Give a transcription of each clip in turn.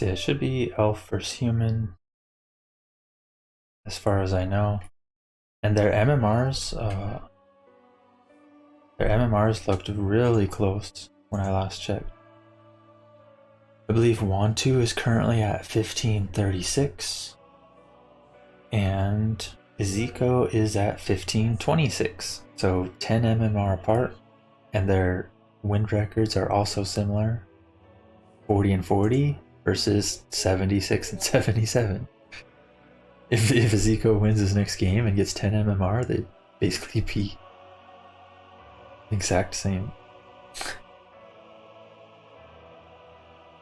see, it should be elf versus human, as far as I know. And their MMRs looked really close when I last checked. I believe Wontu is currently at 1536, and EziKo is at 1526. So 10 MMR apart, and their win records are also similar, 40 and 40 versus 76 and 77. If EziKo wins his next game and gets 10 MMR, they'd basically be exact same.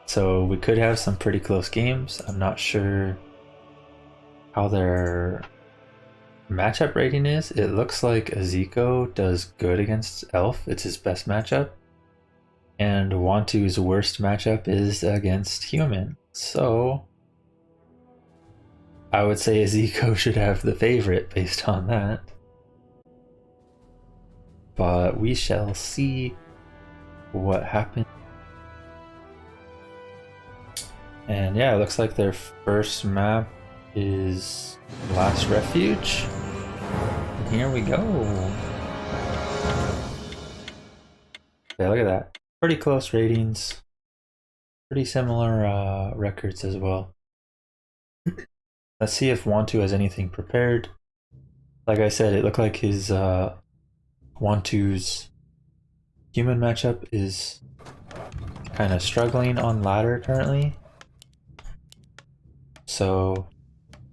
So we could have some pretty close games. I'm not sure how their matchup rating is. It looks like EziKo does good against Elf. It's his best matchup. And Wontu's worst matchup is against Human. So I would say EziKo should have the favorite based on that. But we shall see what happens. And yeah, it looks like their first map is Last Refuge. And here we go. Okay, look at that. Pretty close ratings. Pretty similar records as well. Let's see if Wontu has anything prepared. Like I said, it looked like his Wontu's human matchup is kind of struggling on ladder currently. So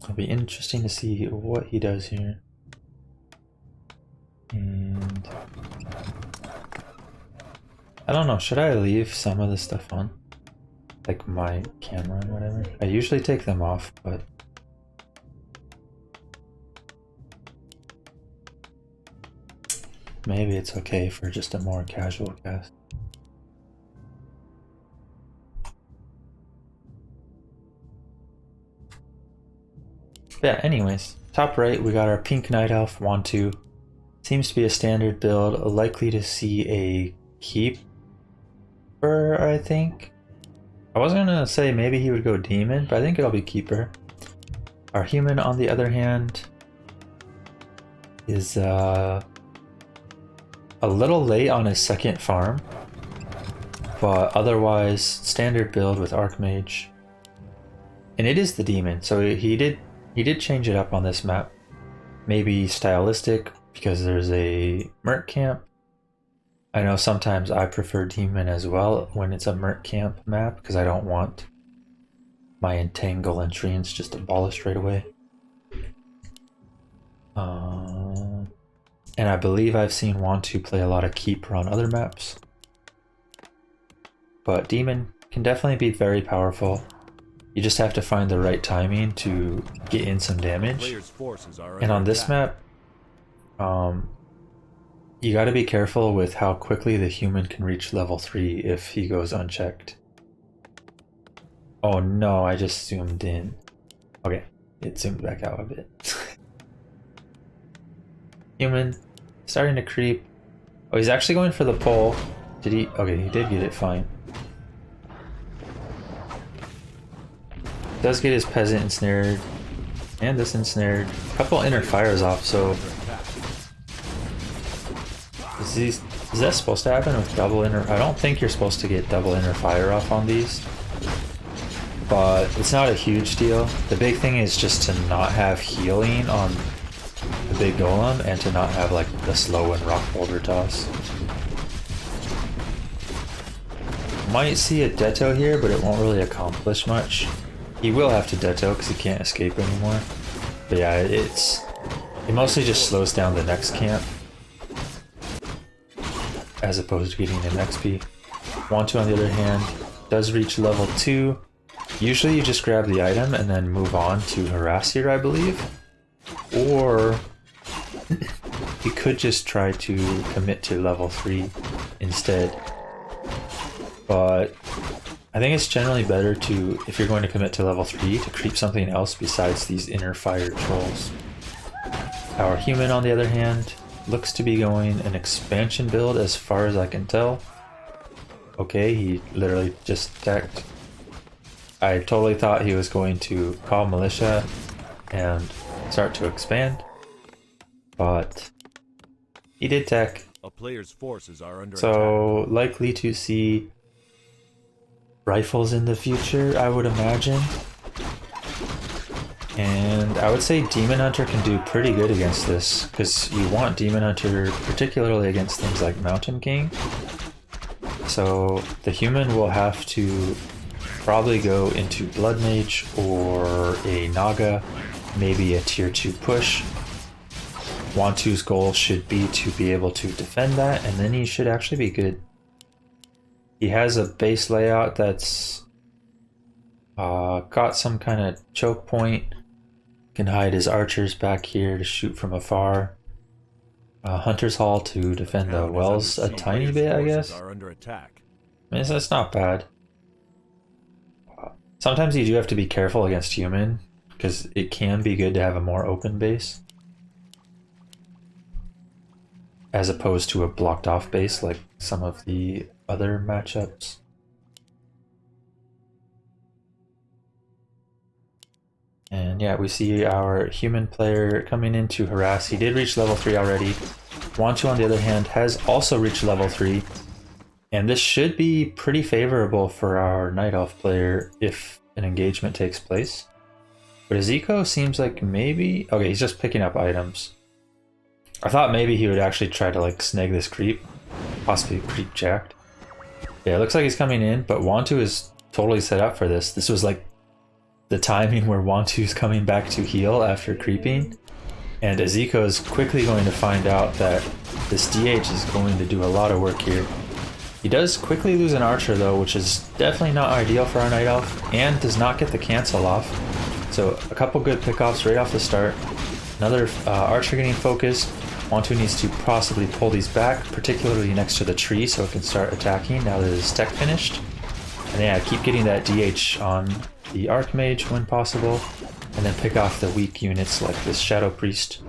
it'll be interesting to see what he does here. And I don't know, should I leave some of this stuff on? Like my camera and whatever? I usually take them off, but maybe it's okay for just a more casual cast. Yeah, anyways, top right we got our pink night elf Wontu. Seems to be a standard build, likely to see a keeper, I think. I was gonna say maybe he would go demon, but I think it'll be keeper. Our human, on the other hand, is a little late on his second farm, but otherwise standard build with Archmage. And it is the demon, so he did change it up on this map. Maybe stylistic because there's a merc camp. I know sometimes I prefer demon as well when it's a merc camp map because I don't want my entangle and treants just abolished right away. And I believe I've seen Wontu play a lot of keeper on other maps. But demon can definitely be very powerful. You just have to find the right timing to get in some damage. And on this map, you gotta be careful with how quickly the human can reach level 3 if he goes unchecked. Oh no, I just zoomed in. Okay, it zoomed back out a bit. Human, starting to creep. Oh, he's actually going for the pole. Did he? Okay, he did get it fine. Does get his peasant ensnared, and this ensnared. A couple inner fires off, so is that supposed to happen with double inner? I don't think you're supposed to get double inner fire off on these, but it's not a huge deal. The big thing is just to not have healing on the big golem and to not have like the slow and rock boulder toss. Might see a Detto here, but it won't really accomplish much. He will have to Detto because he can't escape anymore. But yeah, it mostly just slows down the next camp as opposed to getting an XP. Wontu, on the other hand, does reach level 2. Usually you just grab the item and then move on to Harassir, I believe. Or you could just try to commit to level 3 instead. But I think it's generally better to, if you're going to commit to level 3, to creep something else besides these inner fire trolls. Our human, on the other hand, looks to be going an expansion build as far as I can tell. Okay, he literally just attacked. I totally thought he was going to call militia and start to expand, but he did tech. A player's forces are under So likely to see rifles in the future, I would imagine. And I would say Demon Hunter can do pretty good against this, because you want Demon Hunter particularly against things like Mountain King. So the human will have to probably go into Blood Mage or a Naga, maybe a tier 2 push. Wontu's goal should be to be able to defend that, and then he should actually be good. He has a base layout that's got some kind of choke point. Can hide his archers back here to shoot from afar. Hunter's Hall to defend the wells a tiny bit, I guess. I mean, that's not bad. Sometimes you do have to be careful against human, because it can be good to have a more open base, as opposed to a blocked off base like some of the other matchups. And yeah, we see our human player coming in to harass. He did reach level 3 already. Wontu, on the other hand, has also reached level 3. And this should be pretty favorable for our Night Elf player if an engagement takes place. But EziKo seems like maybe... Okay, he's just picking up items. I thought maybe he would actually try to like snag this creep. Possibly creep jacked. Yeah, it looks like he's coming in, but Wontu is totally set up for this. This was like the timing where Wontu's coming back to heal after creeping, and EziKo is quickly going to find out that this DH is going to do a lot of work here. He does quickly lose an archer though, which is definitely not ideal for our Night Elf, and does not get the cancel off. So a couple good pickoffs right off the start. Another archer getting focused. Wontu needs to possibly pull these back, particularly next to the tree, so it can start attacking now that his tech finished. And yeah, keep getting that DH on the Archmage when possible, and then pick off the weak units like this Shadow Priest.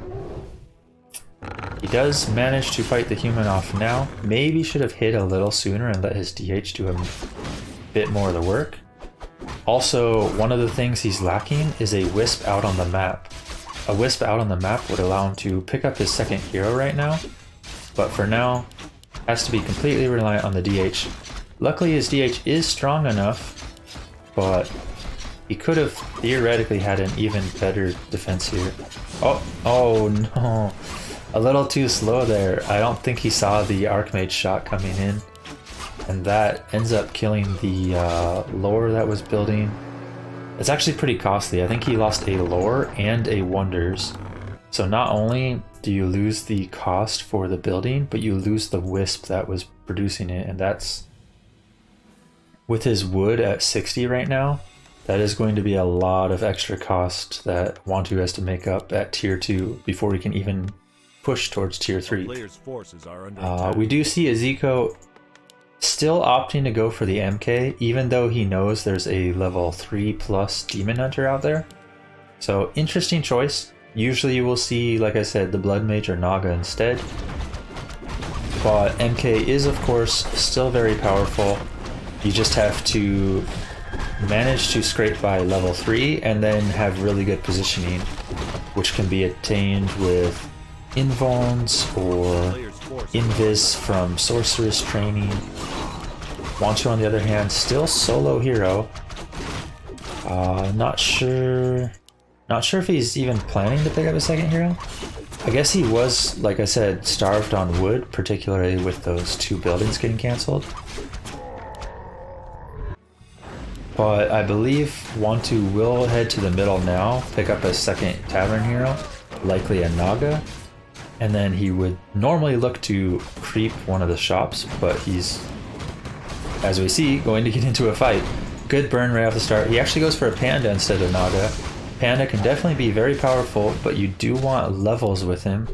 He does manage to fight the human off now. Maybe should have hit a little sooner and let his DH do a bit more of the work. Also, one of the things he's lacking is a wisp out on the map. A wisp out on the map would allow him to pick up his second hero right now, but for now, has to be completely reliant on the DH. Luckily his DH is strong enough, but he could have theoretically had an even better defense here. Oh no, a little too slow there. I don't think he saw the Archmage shot coming in, and that ends up killing the lore that was building. It's actually pretty costly. I think he lost a lore and a wonders. So not only do you lose the cost for the building, but you lose the wisp that was producing it, and that's... With his wood at 60 right now, that is going to be a lot of extra cost that Wontu has to make up at tier 2 before he can even push towards tier 3. We do see EziKo still opting to go for the MK, even though he knows there's a level 3 plus Demon Hunter out there. So interesting choice. Usually you will see, like I said, the Blood Mage or Naga instead. But MK is of course still very powerful. You just have to manage to scrape by level 3 and then have really good positioning, which can be attained with invulns or invis from sorceress training. Wontu, on the other hand, still solo hero. Not sure if he's even planning to pick up a second hero. I guess he was, like I said, starved on wood, particularly with those 2 buildings getting cancelled. But I believe Wontu will head to the middle now, pick up a second tavern hero, likely a Naga, and then he would normally look to creep one of the shops, but he's, as we see, going to get into a fight. Good burn right off the start. He actually goes for a Panda instead of Naga. Panda can definitely be very powerful, but you do want levels with him.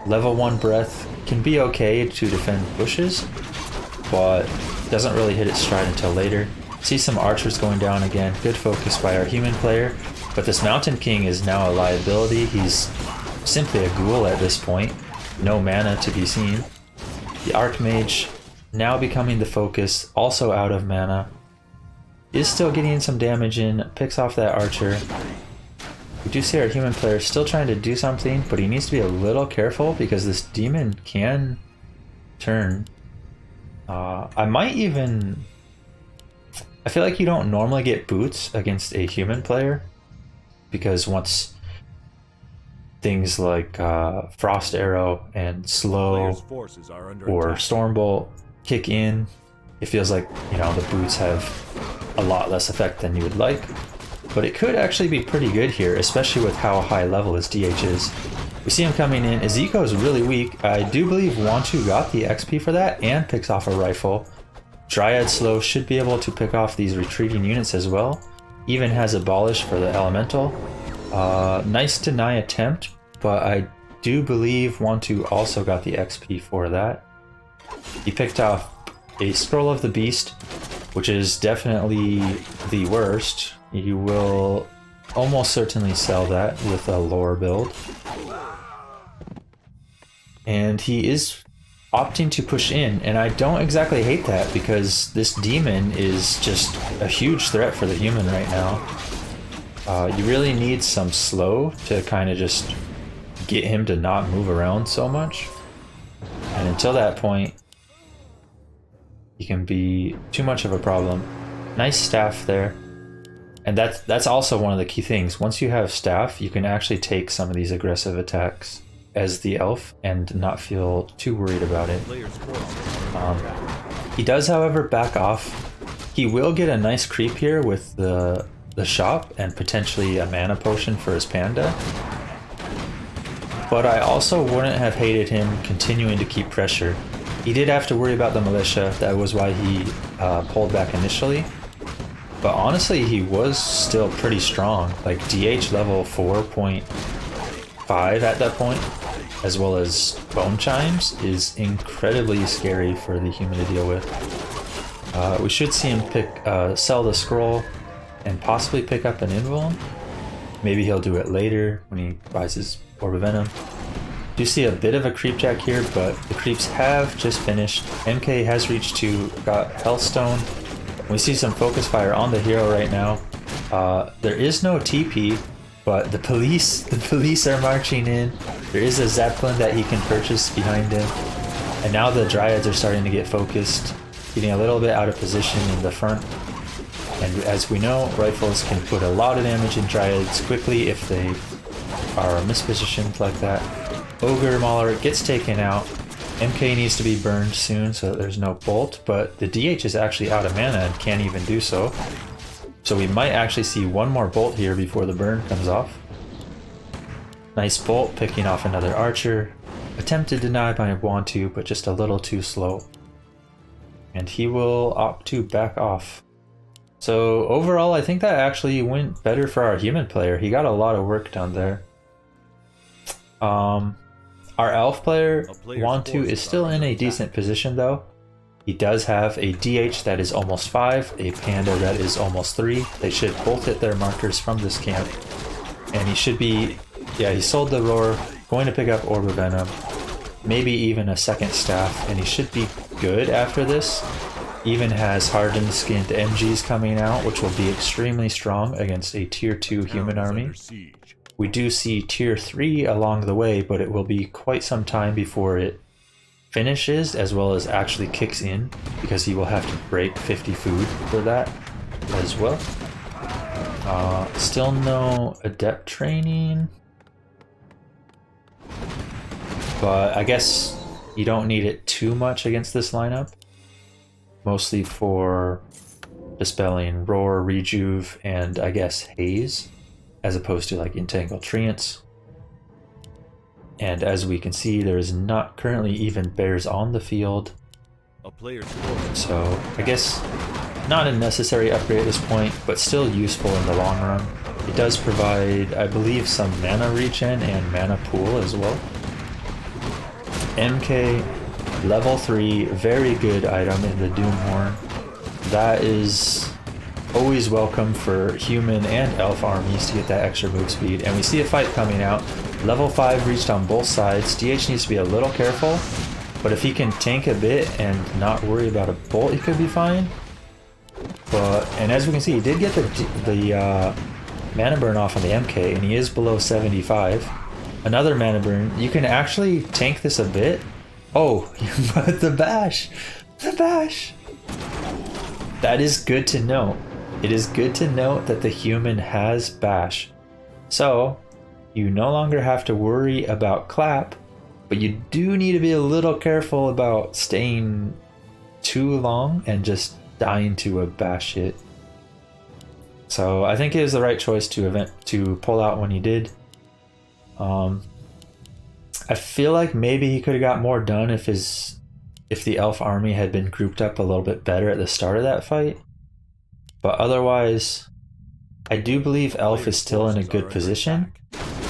Level 1 breath can be okay to defend bushes, but doesn't really hit its stride until later. See some archers going down again. Good focus by our human player, but this Mountain King is now a liability. He's simply a ghoul at this point. No mana to be seen. The Archmage now becoming the focus, also out of mana. is still getting some damage in, picks off that archer. We do see our human player still trying to do something, but he needs to be a little careful because this demon can turn. I might even... I feel like you don't normally get boots against a human player because once things like Frost Arrow and Slow or Stormbolt kick in, it feels like, you know, the boots have a lot less effect than you would like. But it could actually be pretty good here, especially with how high level his DH is. We see him coming in. EziKo is really weak. I do believe Wontu got the XP for that and picks off a rifle. Dryad Slow should be able to pick off these retreating units as well. Even has Abolish for the Elemental. Nice deny attempt, but I do believe Wontu also got the XP for that. He picked off a Scroll of the Beast, which is definitely the worst. You will almost certainly sell that with a lore build. And he is opting to push in, and I don't exactly hate that because this demon is just a huge threat for the human right now. You really need some slow to kind of just get him to not move around so much. And until that point, he can be too much of a problem. Nice staff there. And that's also one of the key things. Once you have staff, you can actually take some of these aggressive attacks as the elf and not feel too worried about it. He does, however, back off. He will get a nice creep here with the shop and potentially a mana potion for his panda. But I also wouldn't have hated him continuing to keep pressure. He did have to worry about the militia. That was why he pulled back initially. But honestly, he was still pretty strong. Like DH level 4.5 at that point, as well as Bone Chimes, is incredibly scary for the human to deal with. We should see him sell the scroll and possibly pick up an invuln. Maybe he'll do it later when he buys his Orb of Venom. Do see a bit of a creep jack here, but the creeps have just finished. MK has reached 2, got Hellstone. We see some focus fire on the hero right now. There is no TP, but the police are marching in. There is a Zeppelin that he can purchase behind him. And now the Dryads are starting to get focused, getting a little bit out of position in the front. And as we know, rifles can put a lot of damage in Dryads quickly if they are mispositioned like that. Ogre Mauler gets taken out. MK needs to be burned soon so that there's no bolt, but the DH is actually out of mana and can't even do so. So we might actually see one more bolt here before the burn comes off. Nice bolt, picking off another archer. Attempted deny by Wontu, but just a little too slow. And he will opt to back off. So overall, I think that actually went better for our human player. He got a lot of work done there. Our elf player, Wontu, is still in a decent position though. He does have a DH that is almost 5, a panda that is almost 3. They should both hit their markers from this camp. And he should be, yeah, he sold the roar, going to pick up Orb of Venom, maybe even a second staff, and he should be good after this. Even has hardened skinned MGs coming out, which will be extremely strong against a tier 2 human army. We do see tier 3 along the way, but it will be quite some time before it finishes as well as actually kicks in, because he will have to break 50 food for that as well. Still no adept training, but I guess you don't need it too much against this lineup. Mostly for dispelling Roar, Rejuve, and I guess Haze, as opposed to like Entangled Treants. And as we can see, there is not currently even bears on the field. So I guess not a necessary upgrade at this point, but still useful in the long run. It does provide, I believe, some mana regen and mana pool as well. MK, level 3, very good item in the Doomhorn. That is always welcome for human and elf armies to get that extra move speed. And we see a fight coming out. Level 5 reached on both sides. DH needs to be a little careful, but if he can tank a bit and not worry about a bolt, he could be fine. And as we can see, he did get the mana burn off on the MK, and he is below 75. Another mana burn. You can actually tank this a bit. Oh, but the bash! The bash! That is good to know. It is good to note that the human has bash. So, you no longer have to worry about clap, but you do need to be a little careful about staying too long and just dying to a bash hit. So I think it was the right choice to pull out when he did. I feel like maybe he could have got more done if the elf army had been grouped up a little bit better at the start of that fight. But otherwise, I do believe elf is still in a good position.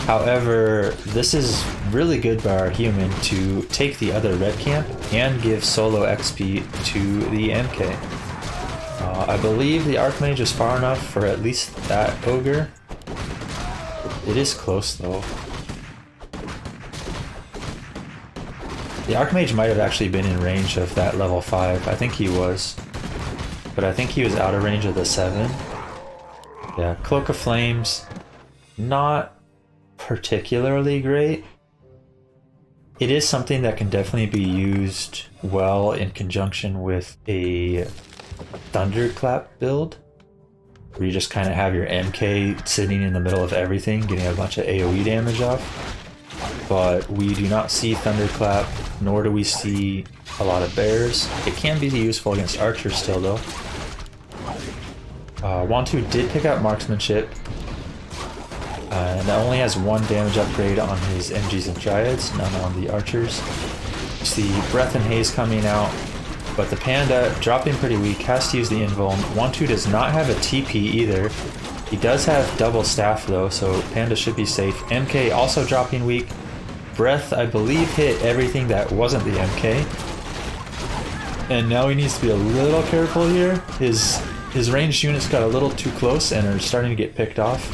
However, this is really good by our human to take the other red camp and give solo XP to the MK. I believe the Archmage is far enough for at least that ogre. It is close though. The Archmage might have actually been in range of that level 5. I think he was. But I think he was out of range of the 7. Yeah, Cloak of Flames, not particularly great. It is something that can definitely be used well in conjunction with a Thunderclap build, where you just kind of have your MK sitting in the middle of everything, getting a bunch of AoE damage off. But we do not see Thunderclap, nor do we see a lot of bears. It can be useful against archers still though. Wontu did pick up marksmanship, and that only has 1 damage upgrade on his MGs and Dryads, none on the archers. You see Breath and Haze coming out, but the Panda, dropping pretty weak, has to use the invuln. Wontu does not have a TP either. He does have double staff though, so Panda should be safe. MK also dropping weak. Breath, I believe, hit everything that wasn't the MK. And now he needs to be a little careful here. His ranged units got a little too close and are starting to get picked off.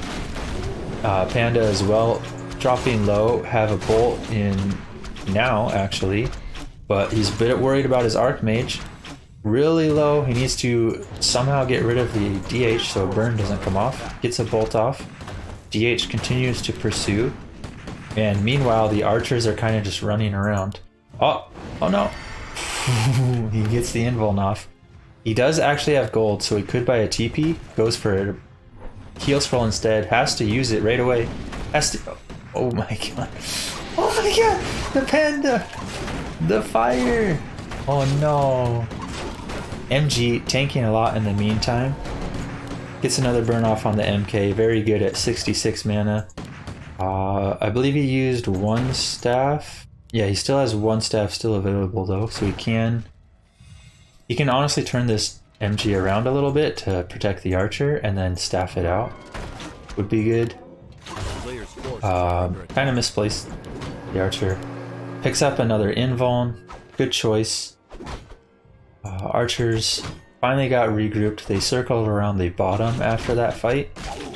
Panda as well, dropping low, have a bolt in now actually, but he's a bit worried about his Archmage. Really low, he needs to somehow get rid of the DH so burn doesn't come off. Gets a bolt off. DH continues to pursue. And meanwhile, the archers are kind of just running around. Oh no. He gets the invuln off. He does actually have gold, so he could buy a TP. Goes for a heal scroll instead. Has to use it right away. Has to. Oh my god. Oh my god. The Panda. The fire. Oh no. MG tanking a lot in the meantime. Gets another burn off on the MK. Very good at 66 mana. I believe he used 1 staff. Yeah, he still has 1 staff still available though, so he can honestly turn this MG around a little bit to protect the archer and then staff it out. Would be good. Kind of misplaced the archer. Picks up another invuln. Good choice. Archers finally got regrouped. They circled around the bottom after that fight,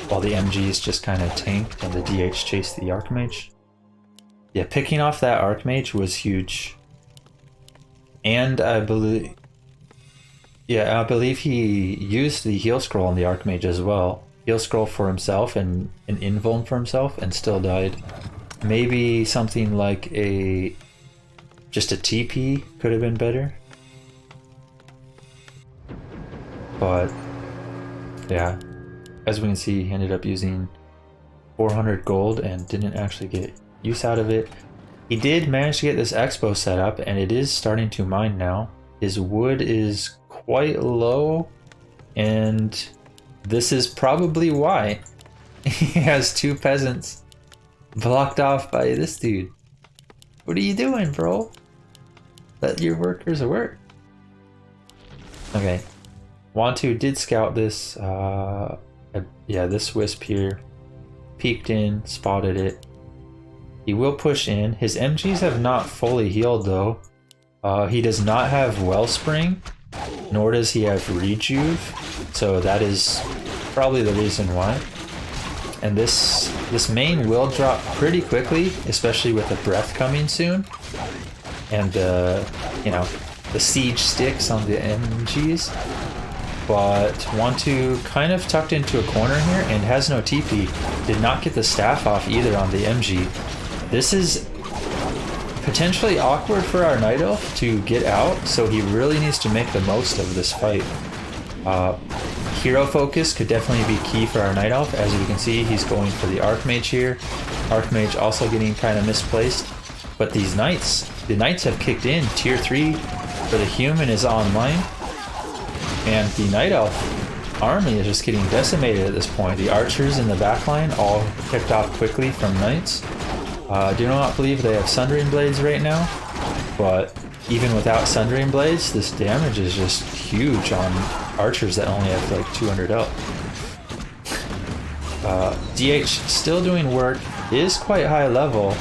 while the MGs just kind of tanked and the DH chased the Archmage. Yeah, picking off that Archmage was huge. And I believe he used the heal scroll on the Archmage as well. Heal scroll for himself and an invuln for himself and still died. Maybe something like just a TP could have been better. But yeah, as we can see, he ended up using 400 gold and didn't actually get use out of it. He did manage to get this expo set up, and it is starting to mine now. His wood is quite low, and this is probably why he has 2 peasants blocked off by this dude. What are you doing, bro? Let your workers work. Okay. Wontu did scout this, this wisp here. Peeked in, spotted it. He will push in. His MGs have not fully healed though. He does not have Wellspring, nor does he have Rejuve, so that is probably the reason why. And this main will drop pretty quickly, especially with the breath coming soon. And the siege sticks on the MGs. but Wontu kind of tucked into a corner here and has no TP. Did not get the staff off either on the MG. This is potentially awkward for our Night Elf to get out, so he really needs to make the most of this fight. Hero focus could definitely be key for our Night Elf. As we can see, he's going for the Archmage here. Archmage also getting kind of misplaced. But these Knights, the Knights have kicked in. Tier 3 for the human is online. And the Night Elf army is just getting decimated at this point. The archers in the backline all picked off quickly from Knights. Do not believe they have Sundering Blades right now. But even without Sundering Blades, this damage is just huge on archers that only have like 200 up. DH still doing work, is quite high level,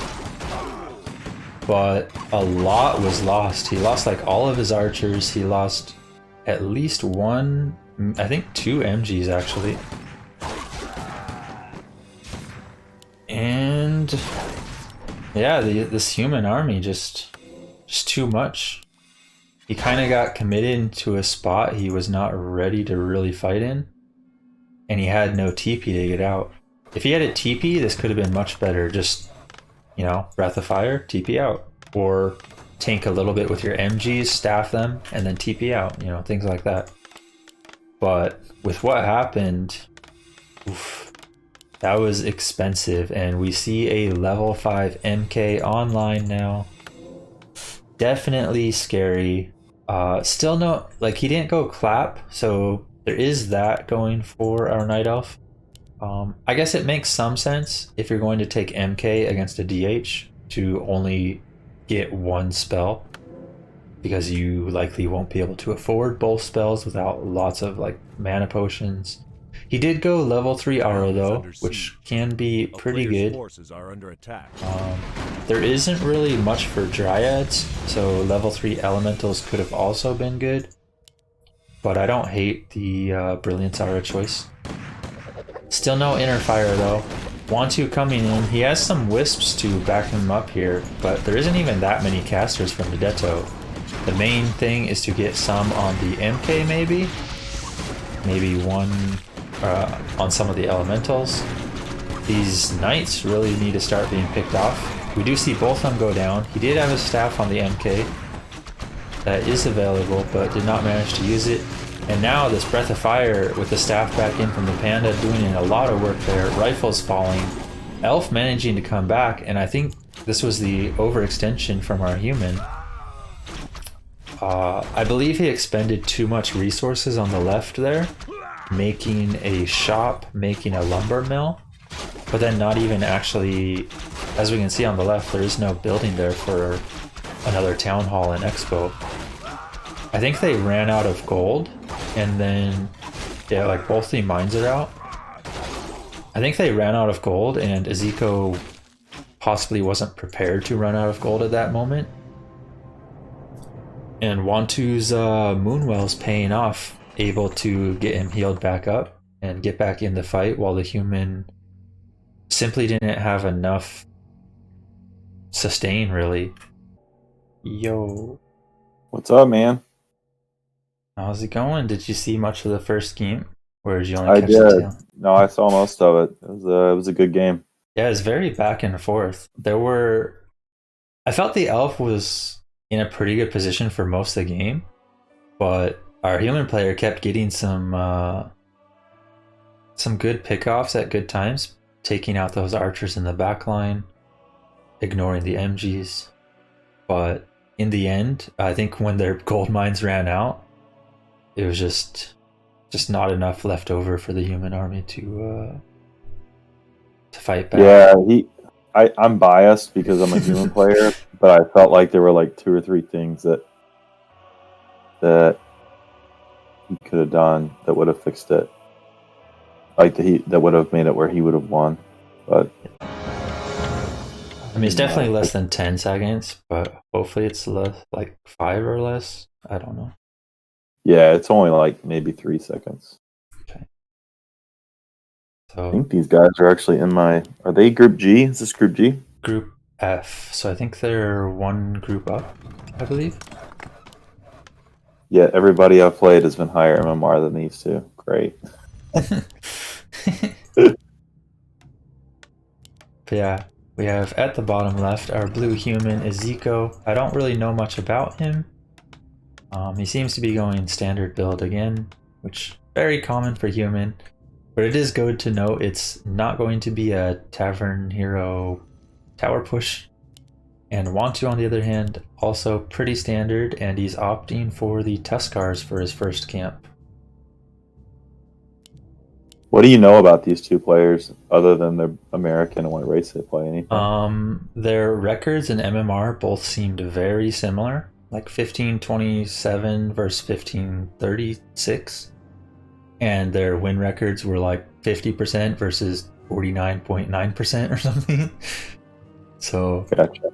but a lot was lost. He lost like all of his archers. He lost at least one, I think 2 MGs actually. And yeah, this human army just too much. He kind of got committed to a spot he was not ready to really fight in, and he had no TP to get out. If he had a TP, this could have been much better. Just, you know, Breath of Fire, TP out, or tank a little bit with your MGs, staff them, and then TP out, you know, things like that. But with what happened, oof, that was expensive, and we see a level 5 MK online now. Definitely scary. Still no, like he didn't go clap, so there is that going for our Night Elf. I guess it makes some sense if you're going to take MK against a DH to only get one spell, because you likely won't be able to afford both spells without lots of like mana potions. He did go level 3 Aura though, which can be pretty good. Forces are under attack. There isn't really much for Dryads, so level 3 Elementals could have also been good. But I don't hate the Brilliance Aura choice. Still no Inner Fire though. Wontu coming in, he has some Wisps to back him up here, but there isn't even that many casters from the Detto. The main thing is to get some on the MK maybe. Maybe one on some of the Elementals. These Knights really need to start being picked off. We do see both of them go down. He did have a staff on the MK that is available, but did not manage to use it. And now this Breath of Fire with the staff back in from the Panda doing a lot of work there. Rifles falling. Elf managing to come back, and I think this was the overextension from our human. I believe he expended too much resources on the left there, making a shop, making a lumber mill, but then not even actually, as we can see on the left, there is no building there for another town hall and expo. I think they ran out of gold, and then, yeah, like both the mines are out. I think they ran out of gold, and EziKo possibly wasn't prepared to run out of gold at that moment. And Wontu's Moonwell's paying off, able to get him healed back up and get back in the fight, while the human simply didn't have enough sustain, really. Yo. What's up, man? How's it going? Did you see much of the first game? Or did you only catch did. the tail? No, I saw most of it. It was a good game. Yeah, it's very back and forth. I felt the elf was in a pretty good position for most of the game, but our human player kept getting some good pickoffs at good times, taking out those archers in the back line, ignoring the MGs. But in the end, I think when their gold mines ran out, it was just not enough left over for the human army to fight back. Yeah, I'm biased because I'm a human player, but I felt like there were like 2 or 3 things that he could have done that would have fixed it. Like that would have made it where he would have won. But I mean, it's definitely less than 10 seconds, but hopefully it's less, like 5 or less. I don't know. Yeah, it's only like maybe 3 seconds. Okay. I So think these guys are actually are they Group G? Is this Group G? Group F. So I think they're one group up, I believe. Yeah, everybody I've played has been higher MMR than these two. Great. But yeah, we have at the bottom left our blue human EziKo. I don't really know much about him. He seems to be going standard build again, which very common for human. But it is good to know it's not going to be a Tavern Hero tower push. And Wontu, on the other hand, also pretty standard, and he's opting for the Tuskars for his first camp. What do you know about these two players other than their American and what race they play? Anything? Their records in MMR both seemed very similar, like 1527 versus 1536. And their win records were like 50% versus 49.9% or something. So, Gotcha.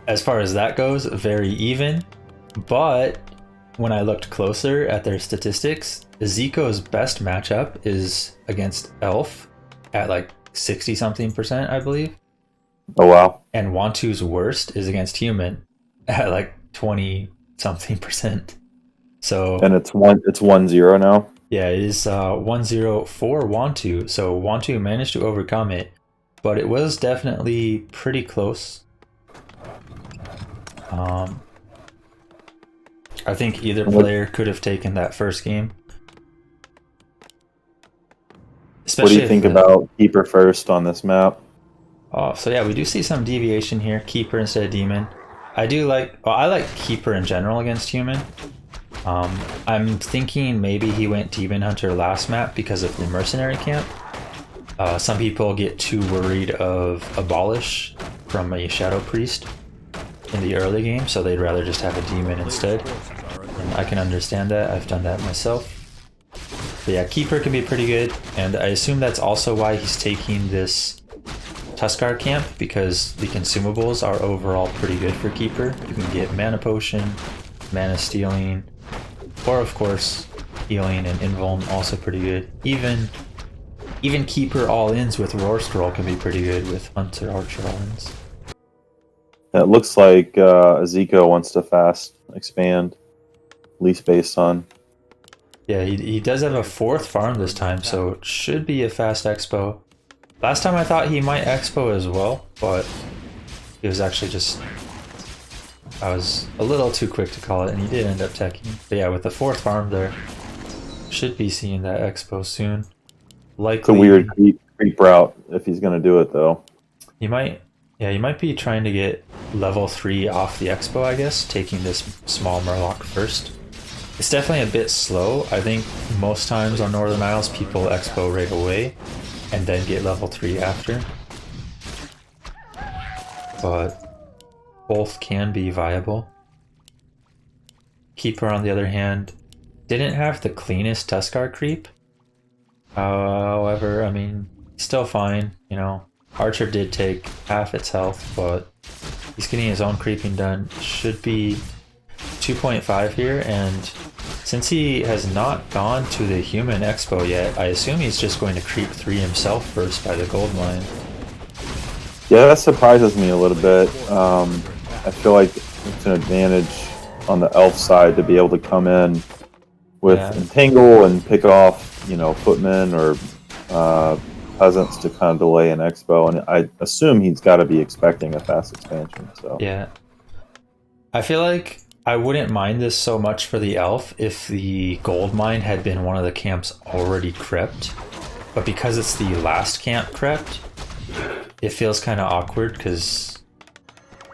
As far as that goes, very even. But when I looked closer at their statistics, EziKo's best matchup is against Elf at like 60-something%, I believe. Oh wow. And Wontu's worst is against Human at like 20-something%. So And it's 1-0 now. yeah, it is 1-0 for Wontu. So Wontu managed to overcome it, but it was definitely pretty close. I think either player could have taken that first game. What do you think about Keeper first on this map? Oh, so yeah, we do see some deviation here. Keeper instead of Demon. I like Keeper in general against Human. I'm thinking maybe he went Demon Hunter last map because of the Mercenary camp. Some people get too worried of Abolish from a Shadow Priest in the early game, so they'd rather just have a Demon instead. And I can understand that. I've done that myself. But yeah, Keeper can be pretty good, and I assume that's also why he's taking this Tuskar camp, because the consumables are overall pretty good for Keeper. You can get Mana Potion, Mana Stealing, or of course, Healing and Invuln, also pretty good. Even Keeper all-ins with Roar Scroll can be pretty good with Hunter Archer all-ins. It looks like EziKo wants to fast expand, at least based on. Yeah, he does have a 4th farm this time, so it should be a fast expo. Last time I thought he might expo as well, but it was actually just... I was a little too quick to call it, and he did end up teching. But yeah, with the 4th farm there, should be seeing that expo soon. Likely, It's a weird creep route if he's going to do it, though. He might be trying to get level 3 off the expo, I guess, taking this small Murloc first. It's definitely a bit slow. I think most times on Northern Isles, people expo right away and then get level 3 after. But both can be viable. Keeper, on the other hand, didn't have the cleanest Tuskar creep. However, I mean, still fine, you know. Archer did take half its health, but he's getting his own creeping done. Should be 2.5 here, and since he has not gone to the Human Expo yet, I assume he's just going to creep 3 himself first by the gold mine. Yeah, that surprises me a little bit. I feel like it's an advantage on the elf side to be able to come in with Entangle and pick off, you know, footmen or peasants to kind of delay an expo, and I assume he's got to be expecting a fast expansion. So yeah, I feel like I wouldn't mind this so much for the elf if the gold mine had been one of the camps already crept, but because it's the last camp crept, it feels kind of awkward because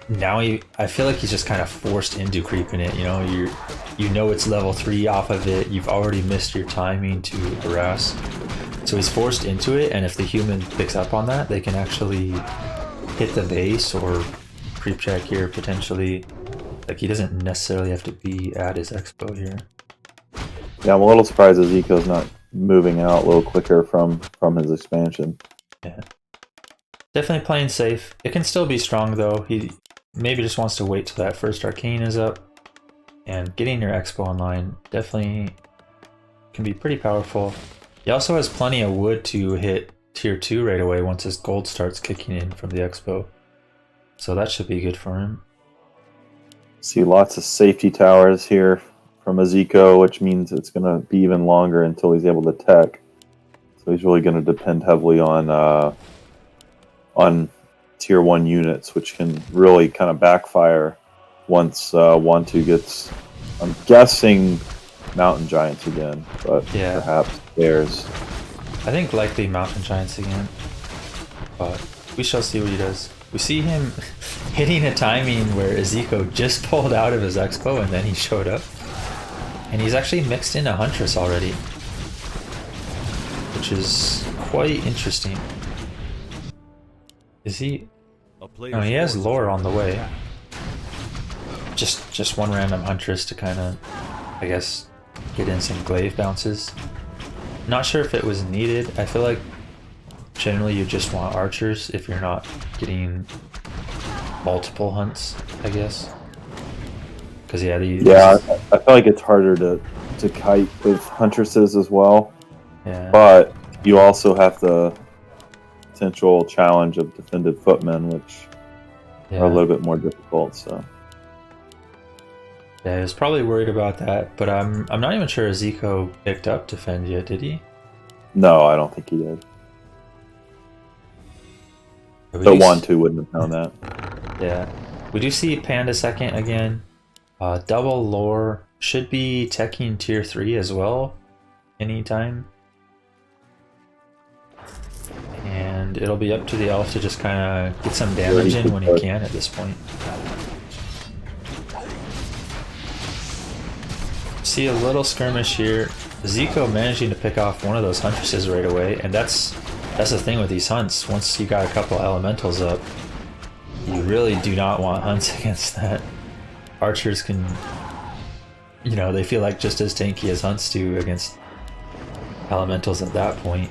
now I feel like he's just kind of forced into creeping it. You know, you know it's level 3 off of it. You've already missed your timing to harass. So he's forced into it, and if the human picks up on that, they can actually hit the base or creep check here potentially. Like, he doesn't necessarily have to be at his expo here. yeah, I'm a little surprised EziKo's not moving out a little quicker from his expansion. Yeah, definitely playing safe. It can still be strong though. He maybe just wants to wait till that first arcane is up, and getting your expo online definitely can be pretty powerful. He also has plenty of wood to hit tier 2 right away once his gold starts kicking in from the expo. So that should be good for him. See lots of safety towers here from EziKo, which means it's going to be even longer until he's able to tech. So he's really going to depend heavily on tier 1 units, which can really kind of backfire once Wontu gets, I'm guessing, mountain giants again, but perhaps bears. I think likely mountain giants again, but we shall see what he does. We see him hitting a timing where EziKo just pulled out of his expo and then he showed up. And he's actually mixed in a Huntress already, which is quite interesting. Is he? No, he has lore on the way. Just one random Huntress to kind of, I guess, get in some glaive bounces. Not sure if it was needed. I feel like generally you just want archers if you're not getting multiple hunts, I guess. Because I feel like it's harder to kite with Huntresses as well. Yeah. But you also have the potential challenge of defended footmen, which are a little bit more difficult. So yeah, I was probably worried about that, but I'm not even sure EziKo picked up defend yet, did he? No, I don't think he did. The Wontu wouldn't have known that. Yeah. We do see Panda second again. Double lore should be teching tier 3 as well anytime. And it'll be up to the elf to just kind of get some damage in when he can at this point. See a little skirmish here. EziKo managing to pick off one of those huntresses right away, and that's the thing with these hunts. Once you got a couple elementals up, you really do not want hunts against that. Archers can, you know, they feel like just as tanky as hunts do against elementals at that point.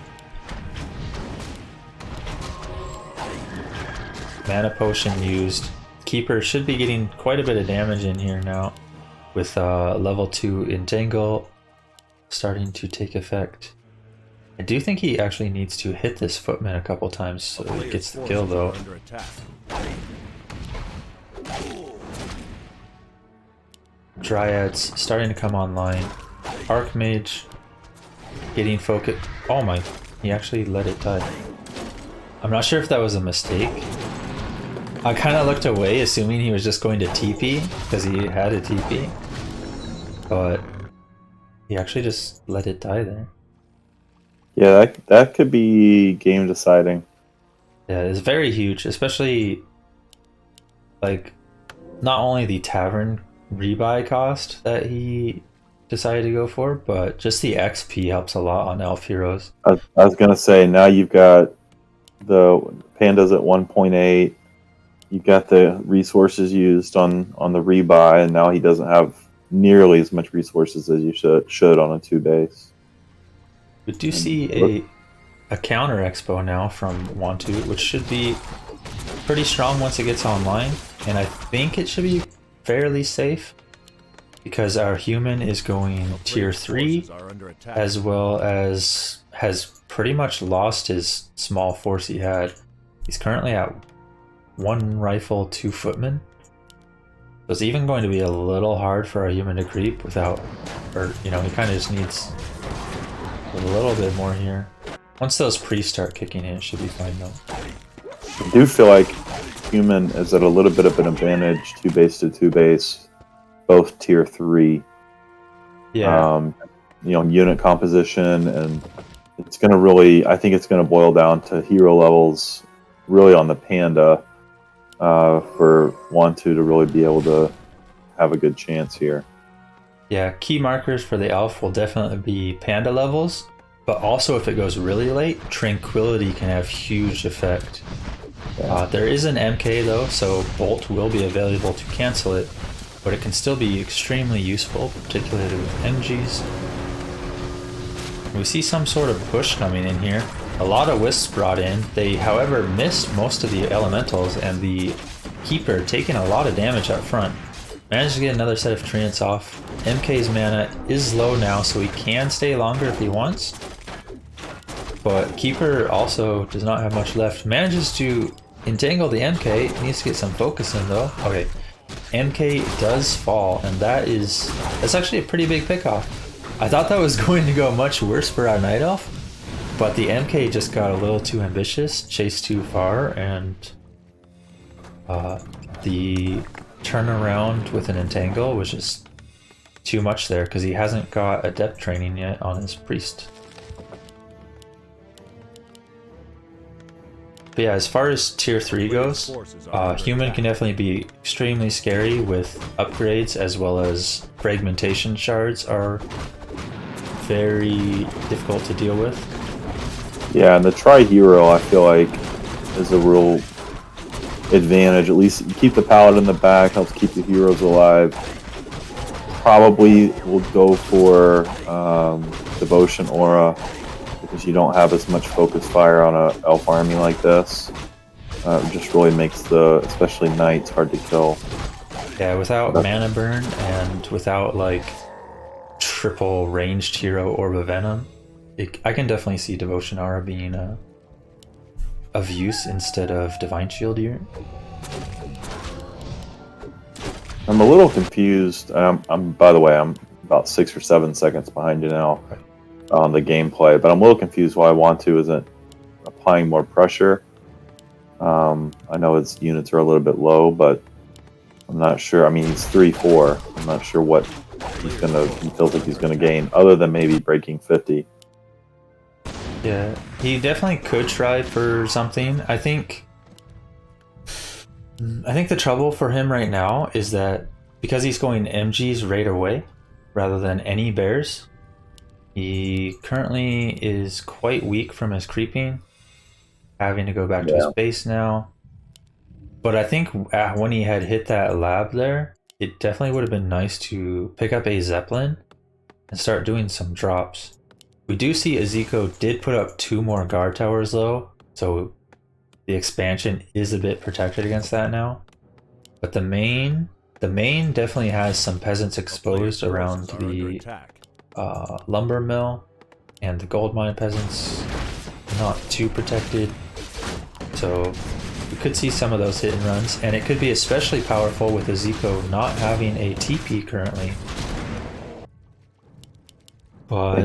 Mana potion used. Keeper should be getting quite a bit of damage in here now, with level 2 entangle starting to take effect. I do think he actually needs to hit this footman a couple times so he gets the kill though. Dryads starting to come online. Archmage getting focus. Oh my, he actually let it die. I'm not sure if that was a mistake. I kind of looked away assuming he was just going to TP because he had a TP. But he actually just let it die there. Yeah, that could be game deciding. Yeah, it's very huge, especially like not only the tavern rebuy cost that he decided to go for, but just the XP helps a lot on elf heroes. I was gonna say, now you've got the pandas at 1.8, you've got the resources used on the rebuy, and now he doesn't have nearly as much resources as you should on a 2 base. We do see a counter expo now from Wontu, which should be pretty strong once it gets online, and I think it should be fairly safe because our human is going tier 3 as well as has pretty much lost his small force he had. He's currently at 1 rifle, 2 footmen. So it's even going to be a little hard for our human to creep without, or you know, he kind of just needs a little bit more here. Once those priests start kicking in, it should be fine though. I do feel like human is at a little bit of an advantage 2 base to 2 base, both tier 3. Yeah. You know, unit composition, and it's going to really, I think it's going to boil down to hero levels really on the panda for Wontu to really be able to have a good chance here. Yeah, key markers for the elf will definitely be panda levels, but also if it goes really late, tranquility can have huge effect. There is an MK though, so bolt will be available to cancel it, but it can still be extremely useful, particularly with MGs. We see some sort of push coming in here. A lot of wisps brought in. They, however, missed most of the elementals, and the keeper taking a lot of damage up front. Managed to get another set of treants off. MK's mana is low now, so he can stay longer if he wants. But keeper also does not have much left. Manages to entangle the MK. Needs to get some focus in though. Okay. MK does fall, and that's actually a pretty big pickoff. I thought that was going to go much worse for our Night Elf, but the MK just got a little too ambitious, chased too far, and the turnaround with an entangle was just too much there because he hasn't got adept training yet on his priest. But yeah, as far as tier 3 goes, human can definitely be extremely scary with upgrades, as well as fragmentation shards are very difficult to deal with. Yeah, and the tri-hero I feel like is a real advantage. At least you keep the paladin in the back, helps keep the heroes alive. Probably will go for devotion aura, because you don't have as much focus fire on a elf army like this. It just really makes especially knights, hard to kill. Yeah, without mana burn and without like triple ranged hero Orb of Venom, I can definitely see Devotion Aura being of use instead of Divine Shield here. I'm a little confused. By the way, I'm about 6 or 7 seconds behind you now on the gameplay, but I'm a little confused why Wontu isn't applying more pressure. I know his units are a little bit low, but I'm not sure. I mean, he's 3-4. I'm not sure what he feels like he's gonna gain, other than maybe breaking 50. Yeah, he definitely could try for something. I think the trouble for him right now is that because he's going MGs right away rather than any bears, he currently is quite weak from his creeping, having to go back to his base now. But I think when he had hit that lab there, it definitely would have been nice to pick up a Zeppelin and start doing some drops. We do see EziKo did put up 2 more guard towers though, so the expansion is a bit protected against that now. But the main definitely has some peasants exposed around the lumber mill, and the gold mine peasants not too protected. So we could see some of those hit and runs, and it could be especially powerful with EziKo not having a TP currently. But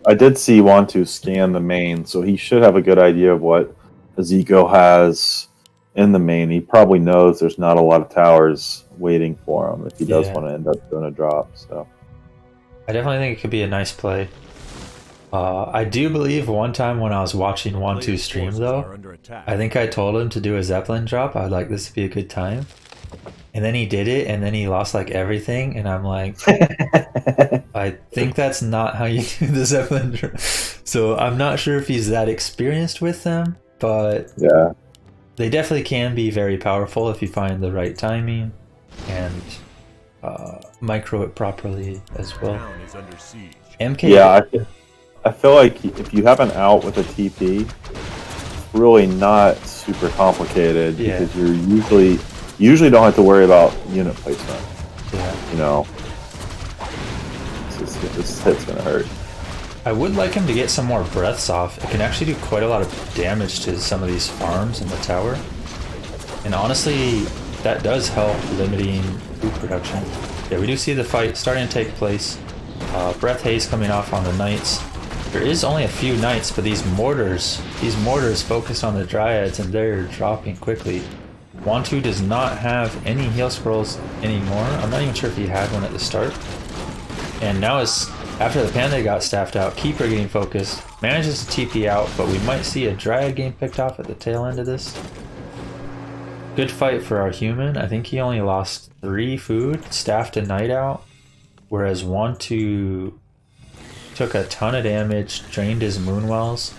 I did see Wontu scan the main, so he should have a good idea of what EziKo has in the main. He probably knows there's not a lot of towers waiting for him if he does want to end up doing a drop. So I definitely think it could be a nice play. I do believe one time when I was watching Wontu stream though, I think I told him to do a Zeppelin drop. I was like, this would be a good time. And then he did it, and then he lost like everything, and I'm like, I think that's not how you do the Zeppelin drop. So I'm not sure if he's that experienced with them, but yeah, they definitely can be very powerful if you find the right timing and micro it properly as well. MK. Yeah, I feel like if you have an out with a TP, it's really not super complicated because you're usually don't have to worry about unit placement. Yeah. You know, this hit's gonna hurt. I would like him to get some more breaths off. It can actually do quite a lot of damage to some of these farms in the tower. And honestly, that does help limiting food production. Yeah, we do see the fight starting to take place. Breath haze coming off on the knights. There is only a few knights, but these mortars focus on the dryads, and they're dropping quickly. Wontu does not have any heal scrolls anymore. I'm not even sure if he had one at the start. And now after the Panda got staffed out, Keeper getting focused, manages to TP out, but we might see a Dryad game picked off at the tail end of this. Good fight for our human. I think he only lost 3 food, staffed a Knight out, whereas Wontu took a ton of damage, drained his Moonwells,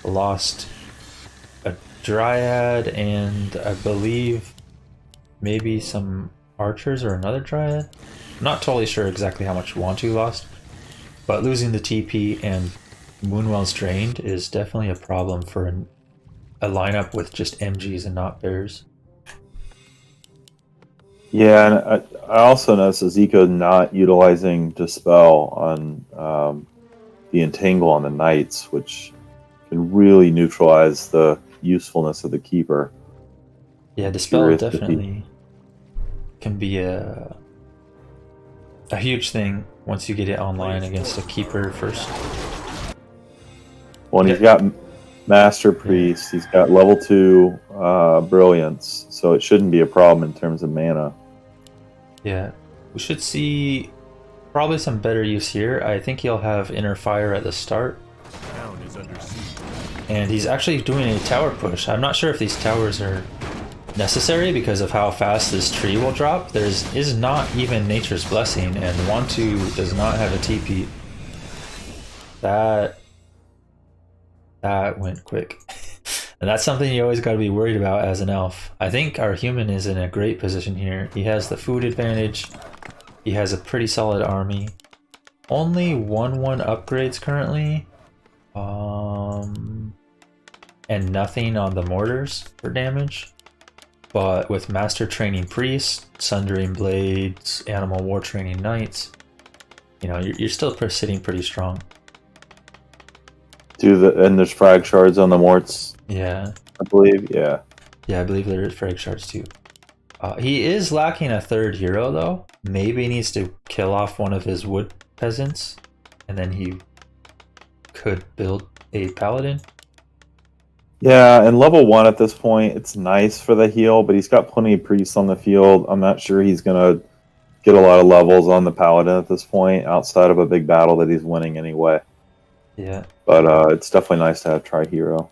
lost a Dryad, and I believe maybe some archers or another Dryad. I'm not totally sure exactly how much Wontu lost, but losing the TP and Moonwells drained is definitely a problem for a lineup with just MGs and not bears. Yeah, and I also noticed EziKo not utilizing Dispel on the Entangle on the Knights, which can really neutralize the usefulness of the Keeper. Yeah, Dispel definitely can be a huge thing once you get it online against a keeper first. Well, and he's got Master Priest, he's got level 2 Brilliance, so it shouldn't be a problem in terms of mana. Yeah, we should see probably some better use here. I think he'll have Inner Fire at the start. Town is under siege. And he's actually doing a tower push. I'm not sure if these towers are necessary because of how fast this tree will drop. There is not even Nature's Blessing, and Wontu does not have a TP. That went quick. And that's something you always got to be worried about as an elf. I think our human is in a great position here. He has the food advantage. He has a pretty solid army. Only 1/1 upgrades currently. And nothing on the mortars for damage. But with Master Training Priest, Sundering Blades, Animal War Training Knights, you know, you're still sitting pretty strong. And there's frag shards on the morts. Yeah. I believe, yeah. Yeah, I believe there is frag shards too. He is lacking a third hero though. Maybe he needs to kill off one of his wood peasants, and then he could build a paladin. Yeah, and level 1 at this point, it's nice for the heal, but he's got plenty of priests on the field. I'm not sure he's going to get a lot of levels on the paladin at this point, outside of a big battle that he's winning anyway. Yeah. But it's definitely nice to have Tri-Hero.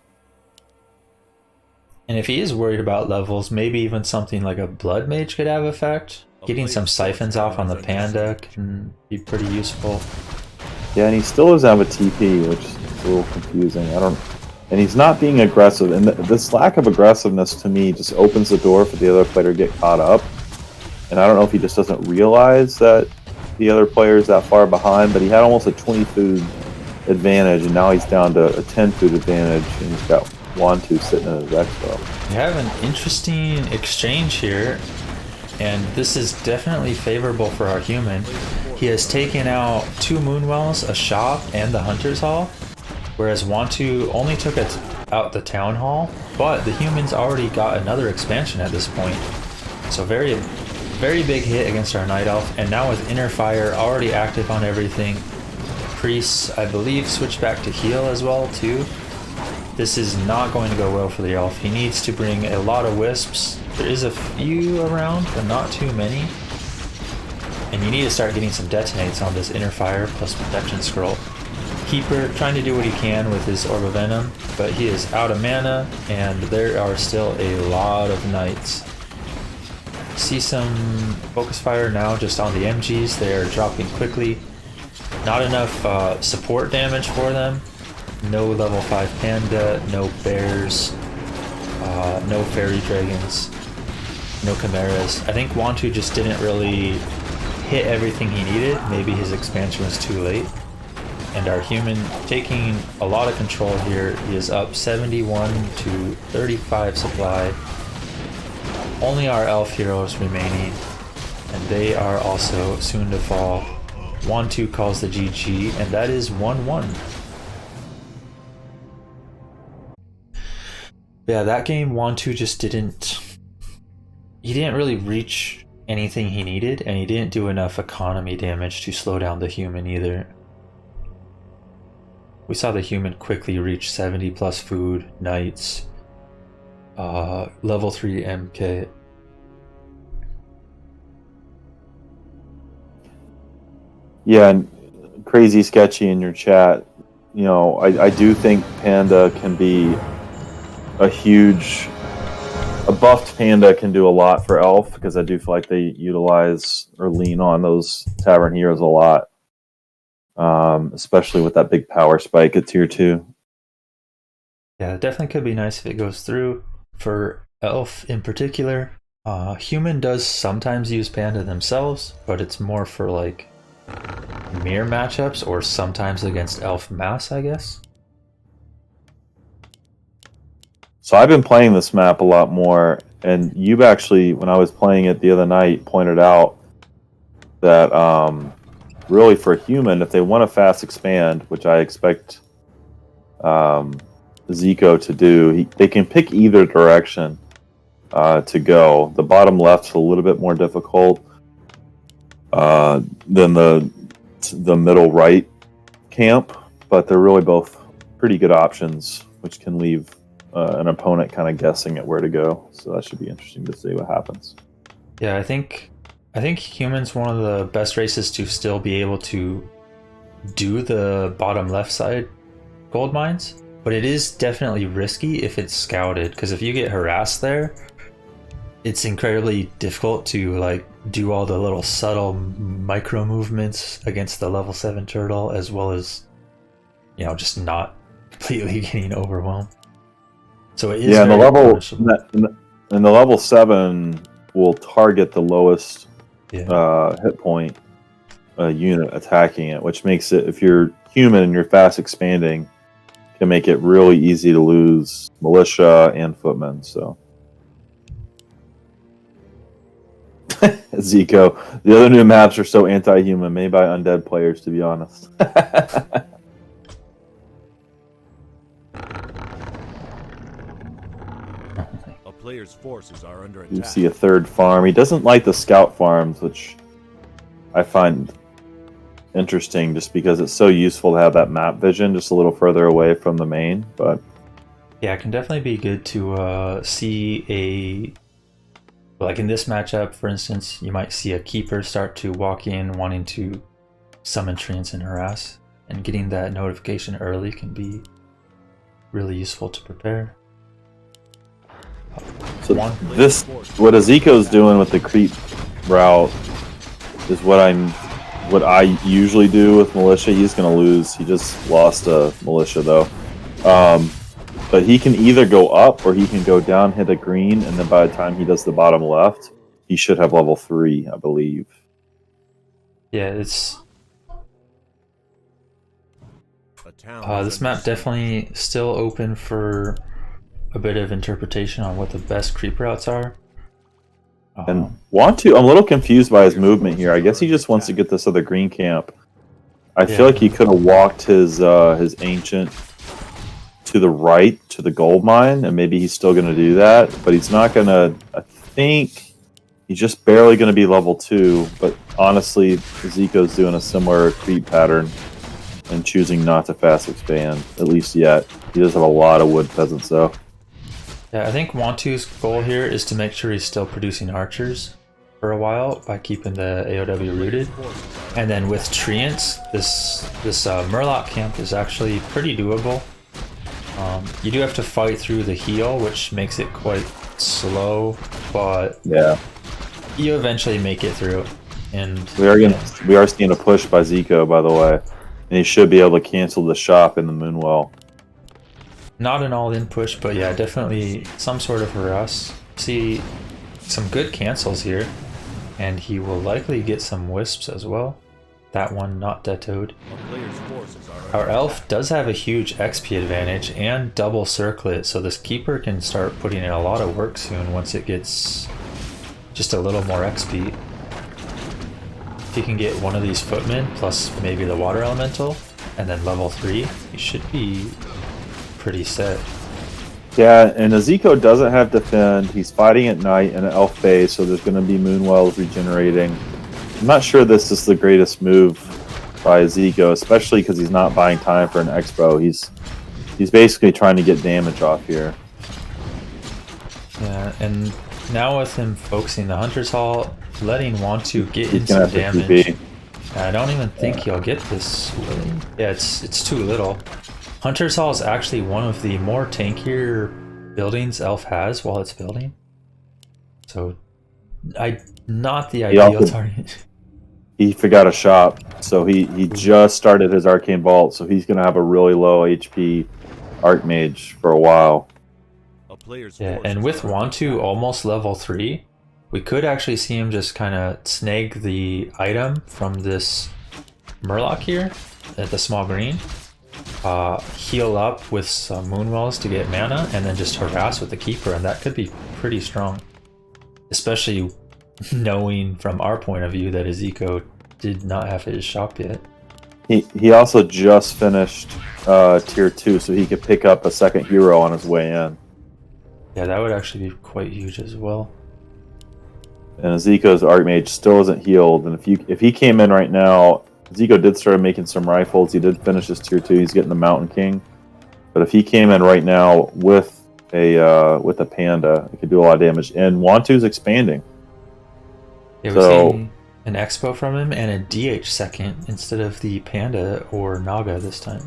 And if he is worried about levels, maybe even something like a Blood Mage could have effect. Getting some siphons off on the Panda can be pretty useful. Yeah, and he still doesn't have a TP, which is a little confusing. And he's not being aggressive, and this lack of aggressiveness to me just opens the door for the other player to get caught up. And I don't know if he just doesn't realize that the other player is that far behind, but he had almost a 20 food advantage, and now he's down to a 10 food advantage, and he's got Wontu sitting in his expo. We have an interesting exchange here, and this is definitely favorable for our human. He has taken out 2 Moonwells, a shop, and the Hunter's Hall, whereas Wontu only took out the Town Hall, but the humans already got another expansion at this point. So very, very big hit against our Night Elf, and now with Inner Fire already active on everything, Priests, I believe, switch back to heal as well too. This is not going to go well for the elf. He needs to bring a lot of wisps. There is a few around, but not too many. And you need to start getting some detonates on this Inner Fire plus Protection Scroll. Keeper trying to do what he can with his Orb of Venom, but he is out of mana, and there are still a lot of knights. See some Focus Fire now just on the MGs. They are dropping quickly. Not enough support damage for them. No level 5 Panda, no bears, no fairy dragons, no chimeras. I think Wontu just didn't really hit everything he needed. Maybe his expansion was too late. And our human taking a lot of control here. He is up 71 to 35 supply. Only our elf heroes remaining, and they are also soon to fall. Wontu calls the GG, and that is 1-1. Yeah, that game Wontu just didn't... He didn't really reach anything he needed, and he didn't do enough economy damage to slow down the human either. We saw the human quickly reach 70 plus food, knights, level 3 MK. Yeah, and crazy sketchy in your chat. You know, I do think Panda can be a buffed Panda can do a lot for Elf, because I do feel like they utilize or lean on those Tavern Heroes a lot. Especially with that big power spike at tier 2. Yeah, it definitely could be nice if it goes through. For Elf in particular, Human does sometimes use Panda themselves, but it's more for like mirror matchups or sometimes against Elf mass, I guess. So I've been playing this map a lot more, and you've actually, when I was playing it the other night, pointed out that really for a human, if they want to fast expand, which I expect EziKo to do, they can pick either direction. to go. The bottom left's a little bit more difficult than the middle right camp, but they're really both pretty good options, which can leave an opponent kind of guessing at where to go. So that should be interesting to see what happens. Yeah, I think human's one of the best races to still be able to do the bottom left side gold mines, but it is definitely risky if it's scouted, because if you get harassed there, it's incredibly difficult to like do all the little subtle micro movements against the level 7 turtle, as well as, you know, just not completely getting overwhelmed. So it is yeah, and the level punishable. and the level 7 will target the lowest hit point unit attacking it, which makes it, if you're human and you're fast expanding, can make it really easy to lose militia and footmen. So EziKo, the other new maps are so anti-human, made by undead players, to be honest. A player's forces are under attack. You see a third farm. He doesn't like the scout farms, which I find interesting just because it's so useful to have that map vision just a little further away from the main. But yeah, it can definitely be good to see a, like in this matchup, for instance, you might see a keeper start to walk in wanting to summon treants and harass, and getting that notification early can be really useful to prepare. so what EziKo's doing with the creep route is what I usually do with militia. He's going to lose. He just lost a militia though. But he can either go up or he can go down, hit a green, and then by the time he does the bottom left, he should have level 3, I believe. Yeah, it's this map definitely still open for a bit of interpretation on what the best creep routes are. And Wontu, I'm a little confused by his movement here. I guess he just wants to get this other green camp. I feel like he could have walked his ancient to the right to the gold mine, and maybe he's still going to do that, but he's not going to. I think he's just barely going to be level 2. But honestly, EziKo's doing a similar creep pattern and choosing not to fast expand, at least yet. He does have a lot of wood peasants though. Yeah, I think Wontu's goal here is to make sure he's still producing archers for a while by keeping the AOW rooted. And then with treants, this Murloc camp is actually pretty doable. You do have to fight through the heal, which makes it quite slow, but yeah, you eventually make it through. And we are seeing a push by EziKo, by the way, and he should be able to cancel the shop in the Moonwell. Not an all-in push, but yeah, definitely some sort of harass. See some good cancels here, and he will likely get some wisps as well. That one not dettoed. Our elf does have a huge XP advantage and double circlet, so this keeper can start putting in a lot of work soon once it gets just a little more XP. If he can get one of these footmen plus maybe the water elemental and then level 3, he should be pretty set. Yeah, and EziKo doesn't have defend. He's fighting at night in an elf base, so there's going to be moonwells regenerating. I'm not sure this is the greatest move by EziKo, especially because he's not buying time for an expo. He's basically trying to get damage off here. Yeah, and now with him focusing the Hunter's Hall, letting Wontu get in some damage. I don't even think he'll get this. Really. Yeah, it's too little. Hunter's Hall is actually one of the more tankier buildings Elf has while it's building. So, not the ideal target. He forgot a shop, so he just started his Arcane Vault, so he's going to have a really low HP Archmage for a while. Yeah, and with Wontu almost level 3, we could actually see him just kind of snag the item from this Murloc here at the small green. Heal up with some Moonwells to get mana, and then just harass with the Keeper, and that could be pretty strong. Especially knowing from our point of view that EziKo did not have his shop yet. He also just finished tier 2, so he could pick up a second hero on his way in. Yeah, that would actually be quite huge as well. And EziKo's Archmage still isn't healed. And if he came in right now, EziKo did start making some rifles. He did finish his tier 2. He's getting the Mountain King. But if he came in right now with a panda, it could do a lot of damage. And Wontu's expanding. Yeah, we're seeing an Expo from him and a DH second instead of the panda or Naga this time.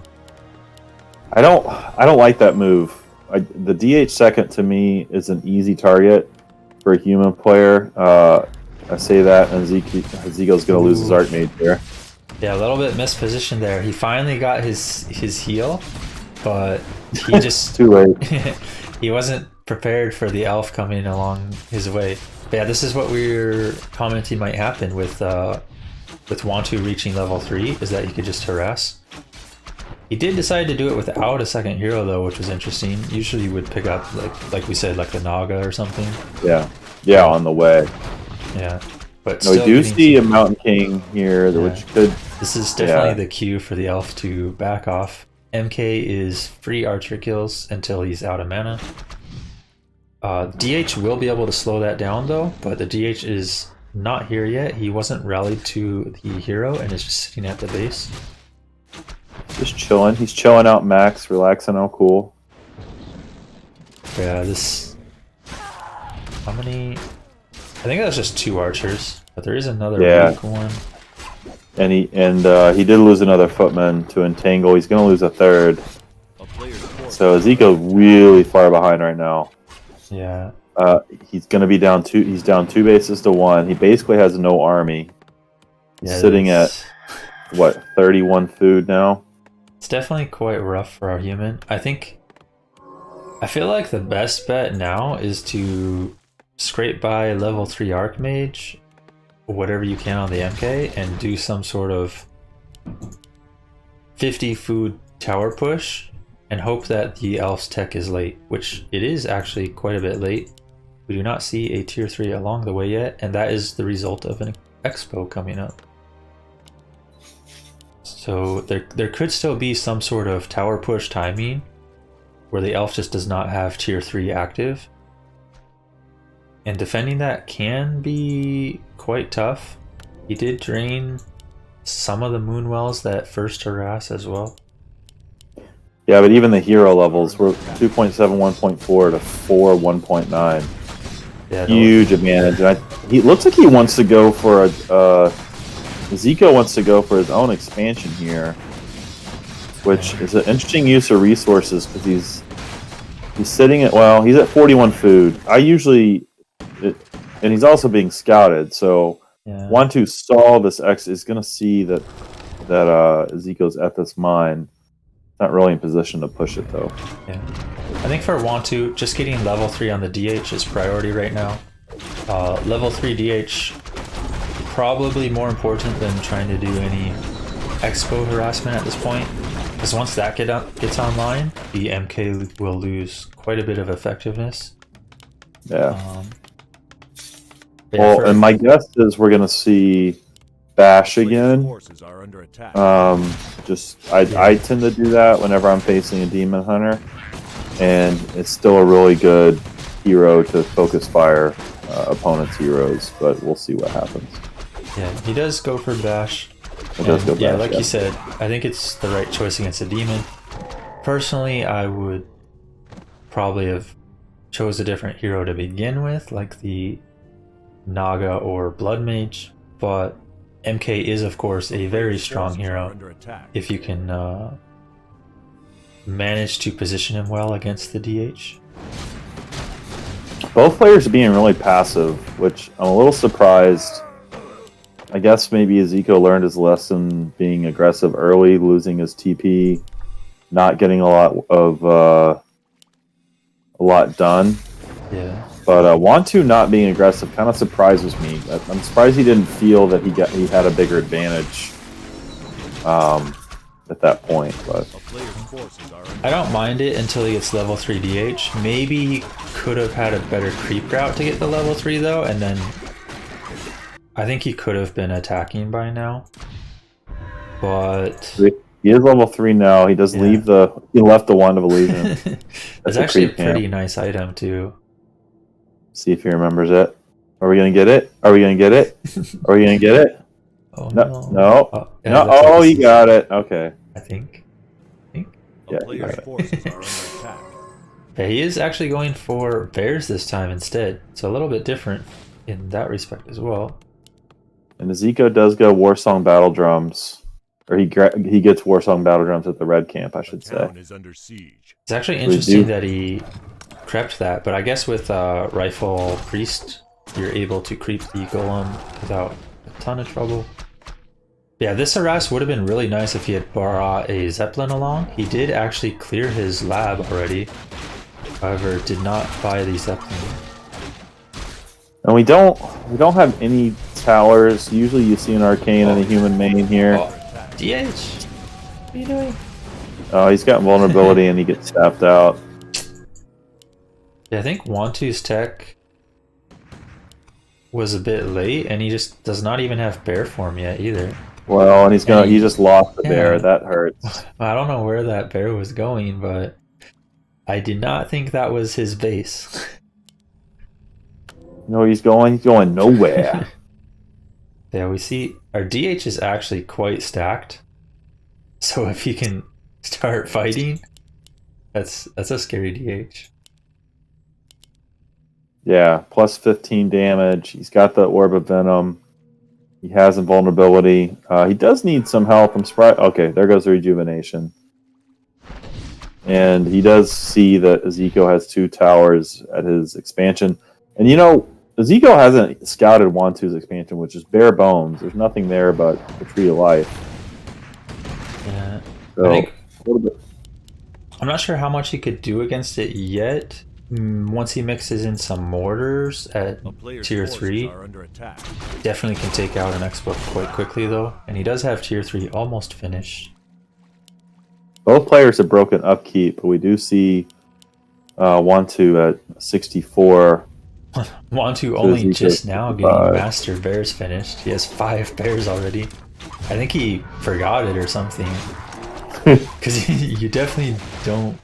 I don't like that move. The DH second to me is an easy target for a human player. I say that, and EziKo's going to lose his Archmage there. Yeah, a little bit mispositioned there. He finally got his heal, but he just too late. He wasn't prepared for the elf coming along his way. But yeah, this is what we're commenting might happen with Wontu reaching level 3, is that he could just harass. He did decide to do it without a second hero though, which was interesting. Usually you would pick up like we said, like the Naga or something. Yeah, on the way. Yeah, but no, we do see a Mountain King here, which could. This is definitely the cue for the elf to back off. MK is free archer kills until he's out of mana. DH will be able to slow that down though, but the DH is not here yet. He wasn't rallied to the hero and is just sitting at the base. Just chilling. He's chilling out max, relaxing out cool. Yeah, this... How many... I think that's just 2 archers, but there is another weak one. And he did lose another footman to entangle. He's going to lose a third. So EziKo's really far behind right now. Yeah. He's going to be down 2. He's down 2 bases to 1. He basically has no army. He's sitting at what, 31 food now. It's definitely quite rough for our human. I feel like the best bet now is to scrape by level 3 Archmage, whatever you can on the MK, and do some sort of 50 food tower push and hope that the elf's tech is late, which it is actually quite a bit late. We do not see a tier 3 along the way yet, and that is the result of an expo coming up. So there could still be some sort of tower push timing where the elf just does not have tier 3 active. And defending that can be quite tough. He did drain some of the moonwells that first harass as well. Yeah, but even the hero levels were 2.7 1.4 to 4 1.9. Yeah, huge advantage. And he looks like he wants to go for EziKo wants to go for his own expansion here, which is an interesting use of resources because he's sitting at, well, he's at 41 food. And he's also being scouted, so Wontu saw this X is going to see that EziKo's at this mine. Not really in position to push it though. Yeah, I think for Wontu, just getting level 3 on the DH is priority right now. Level 3 DH probably more important than trying to do any expo harassment at this point, because once that gets online, the MK will lose quite a bit of effectiveness. Well, and my guess is we're gonna see Bash again. I tend to do that whenever I'm facing a Demon Hunter, and it's still a really good hero to focus fire opponent's heroes, but we'll see what happens. Yeah, he does go for Bash. Like you said, I think it's the right choice against a demon. Personally, I would probably have chose a different hero to begin with, like the Naga or Blood Mage, but MK is of course a very strong hero if you can manage to position him well against the DH. Both players are being really passive, which I'm a little surprised. I guess maybe EziKo learned his lesson being aggressive early, losing his TP, not getting a lot done. Yeah. But Wontu not being aggressive kind of surprises me. I'm surprised he didn't feel that he had a bigger advantage at that point. But I don't mind it until he gets level 3 DH. Maybe he could have had a better creep route to get the level 3 though, and then I think he could have been attacking by now. But He is level 3 now. He does leave the. He left the Wand of Illusion. It's actually a pretty nice item too. See if he remembers it. Are we gonna get it? Are we gonna get it? Are we gonna get it? Oh No. no! Oh, oh you got it. Okay. I think. Yeah, Player's forces are under attack. Yeah, he is actually going for bears this time instead. So a little bit different in that respect as well. And EziKo does go Warsong Battle Drums. Or he gets Warsong Battle Drums at the red camp, I should say. Town is under siege. It's actually interesting that he crept that, but I guess with Rifle Priest, you're able to creep the Golem without a ton of trouble. Yeah, this harass would have been really nice if he had brought a Zeppelin along. He did actually clear his lab already, however, did not buy the Zeppelin. And we don't have any towers. Usually you see an Arcane and a human main here. Oh, DH! What are you doing? Oh, he's got vulnerability and he gets tapped out. Yeah, I think Wontu's tech was a bit late, and he just does not even have bear form yet either. Well, and he just lost the bear. That hurts. I don't know where that bear was going, but I did not think that was his base. No, he's going nowhere. Yeah, we see our DH is actually quite stacked. So if he can start fighting, that's a scary DH. Yeah, plus 15 damage. He's got the Orb of Venom. He has invulnerability. He does need some help from Sprite. Okay, there goes the Rejuvenation. And he does see that EziKo has 2 towers at his expansion. And you know, EziKo hasn't scouted Wontu's expansion, which is bare bones. There's nothing there but the Tree of Life. Yeah. So, a little bit. I'm not sure how much he could do against it yet. Once he mixes in some mortars at tier 3, definitely can take out an X-Book quite quickly though. And he does have tier 3 almost finished. Both players have broken upkeep, but we do see Wontu at 64. Wontu only just now getting Master Bears finished. He has 5 bears already. I think he forgot it or something. Because you definitely don't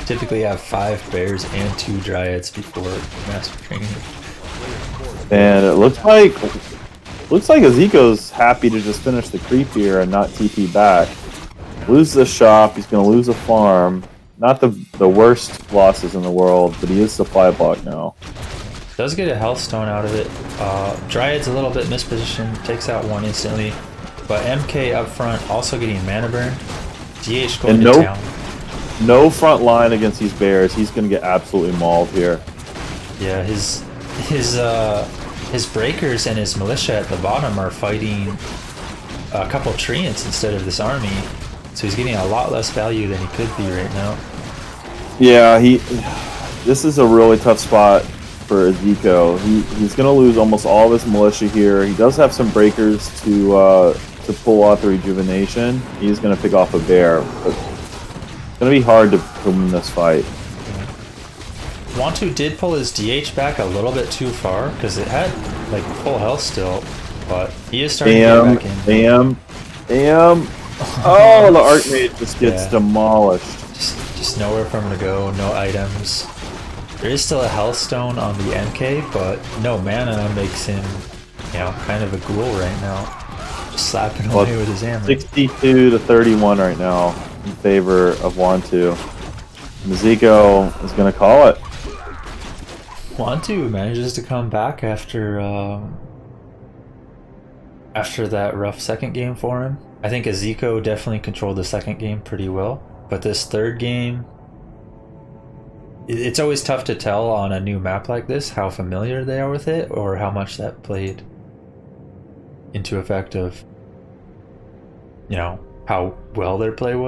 typically have 5 bears and 2 dryads before Master Training. And it looks like EziKo's happy to just finish the creep here and not TP back. Lose the shop, he's going to lose a farm. Not the worst losses in the world, but he is supply block now. Does get a health stone out of it. Dryad's a little bit mispositioned, takes out 1 instantly. But MK up front also getting mana burn. DH going to town. No front line against these bears. He's going to get absolutely mauled here. Yeah, his breakers and his militia at the bottom are fighting a couple treants instead of this army. So he's getting a lot less value than he could be right now. Yeah, this is a really tough spot for EziKo. He's going to lose almost all of his militia here. He does have some breakers to pull off the Rejuvenation. He's going to pick off a bear. But it's going to be hard to win this fight. Wontu did pull his DH back a little bit too far because it had like full health still, but he is starting to get back in. Oh, the Archmage just gets demolished. Just nowhere for him to go, no items. There is still a health stone on the MK, but no mana makes him, kind of a ghoul right now. Just slapping away with his hammer. 62 to 31 right now in favor of Wontu. EziKo is going to call it. Wontu manages to come back after that rough second game for him. I think EziKo definitely controlled the second game pretty well, but this third game, it's always tough to tell on a new map like this how familiar they are with it or how much that played into effect of, how well their play was.